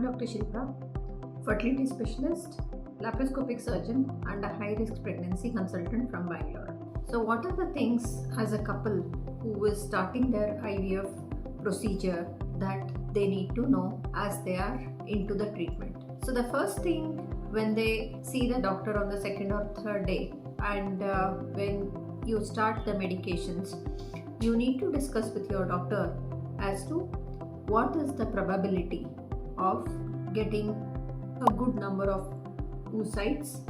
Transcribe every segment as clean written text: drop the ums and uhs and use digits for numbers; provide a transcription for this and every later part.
I'm Dr. Shilpa, fertility specialist, laparoscopic surgeon and a high-risk pregnancy consultant from Bangalore. So what are the things as a couple who is starting their IVF procedure that they need to know as they are into the treatment? So the first thing, when they see the doctor on the second or third day and when you start the medications, you need to discuss with your doctor as to what is the probability of getting a good number of oocytes,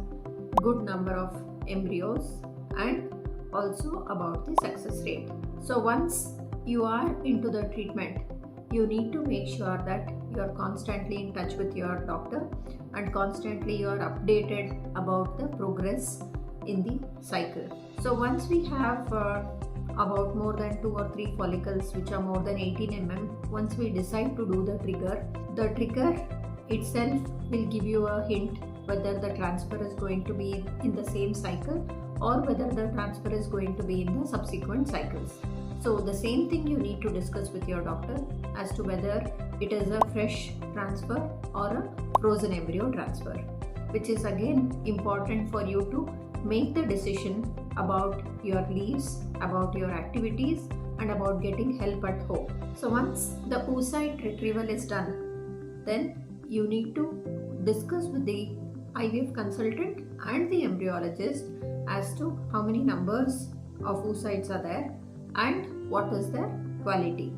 good number of embryos, and also about the success rate. So once you are into the treatment, you need to make sure that you are constantly in touch with your doctor and constantly you are updated about the progress in the cycle. So once we have about more than 2 or 3 follicles which are more than 18 mm, once we decide to do the trigger itself will give you a hint whether the transfer is going to be in the same cycle or whether the transfer is going to be in the subsequent cycles. So the same thing you need to discuss with your doctor as to whether it is a fresh transfer or a frozen embryo transfer, which is again important for you to make the decision about your leaves, about your activities and about getting help at home. So once the oocyte retrieval is done, then you need to discuss with the IVF consultant and the embryologist as to how many numbers of oocytes are there and what is their quality.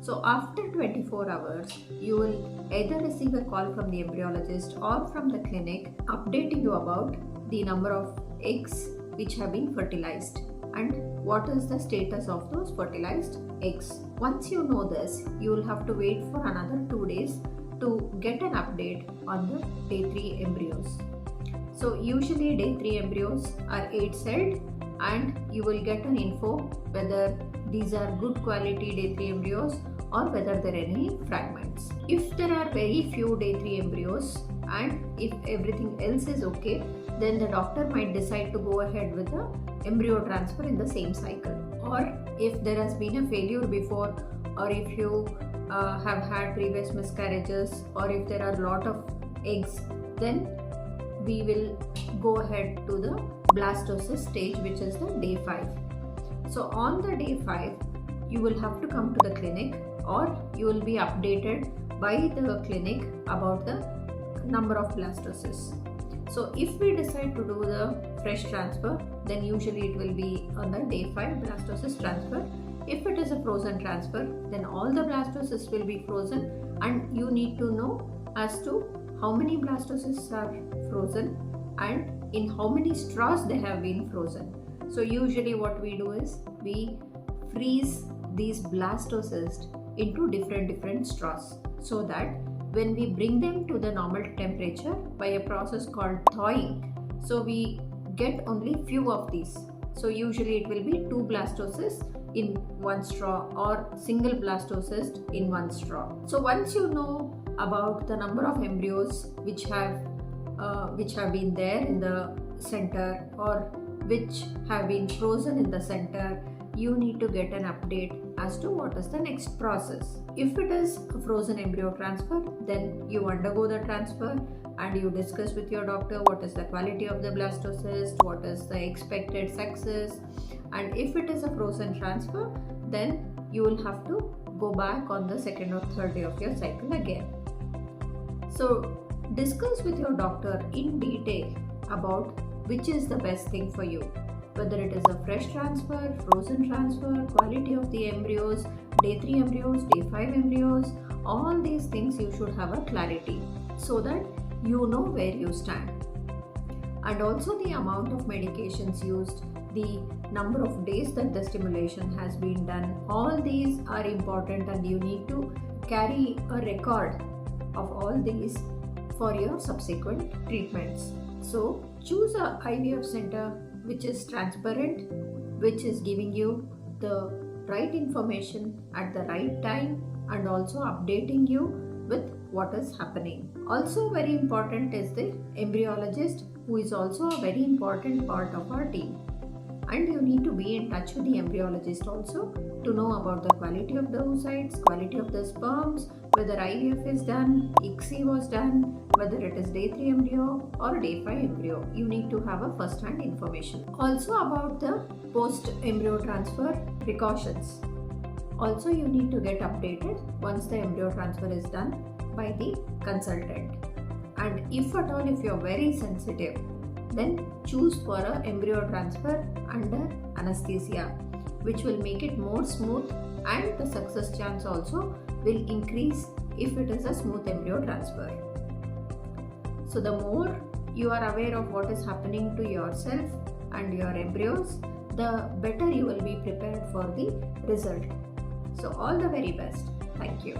So after 24 hours, you will either receive a call from the embryologist or from the clinic updating you about the number of eggs which have been fertilized and what is the status of those fertilized eggs. Once you know this, you will have to wait for another 2 days to get an update on the day 3 embryos. So usually day 3 embryos are 8-celled and you will get an info whether these are good quality day 3 embryos or whether there are any fragments. If there are very few day 3 embryos and if everything else is okay, then the doctor might decide to go ahead with the embryo transfer in the same cycle. Or if there has been a failure before, or if you have had previous miscarriages, or if there are a lot of eggs, then we will go ahead to the blastocyst stage, which is the day 5. So on the day 5, you will have to come to the clinic or you will be updated by the clinic about the number of blastocysts. So if we decide to do the fresh transfer, then usually it will be on the day 5 blastocyst transfer. If it is a frozen transfer, then all the blastocysts will be frozen and you need to know as to how many blastocysts are frozen and in how many straws they have been frozen. So usually what we do is we freeze these blastocysts into different straws so that when we bring them to the normal temperature by a process called thawing, so we get only few of these. So usually it will be 2 blastocysts in 1 straw or single blastocyst in 1 straw. So once you know about the number of embryos which have been there in the center or which have been frozen in the center, you need to get an update as to what is the next process. If it is a frozen embryo transfer, then you undergo the transfer and you discuss with your doctor what is the quality of the blastocyst, what is the expected success, and if it is a frozen transfer, then you will have to go back on the second or third day of your cycle again. So discuss with your doctor in detail about which is the best thing for you, whether it is a fresh transfer, frozen transfer, quality of the embryos, day 3 embryos, day 5 embryos, all these things you should have a clarity so that you know where you stand. And also the amount of medications used, the number of days that the stimulation has been done, all these are important and you need to carry a record of all these for your subsequent treatments. So choose a IVF center which is transparent, which is giving you the right information at the right time and also updating you with what is happening. Also very important is the embryologist, who is also a very important part of our team. And you need to be in touch with the embryologist also to know about the quality of the oocytes, quality of the sperms, whether IVF is done, ICSI was done, whether it is day 3 embryo or day 5 embryo. You need to have a first-hand information. Also about the post-embryo transfer precautions. Also, you need to get updated once the embryo transfer is done by the consultant. And if at all, if you are very sensitive, then choose for a embryo transfer under anesthesia, which will make it more smooth, and the success chance also will increase if it is a smooth embryo transfer. So the more you are aware of what is happening to yourself and your embryos, the better you will be prepared for the result. So all the very best. Thank you.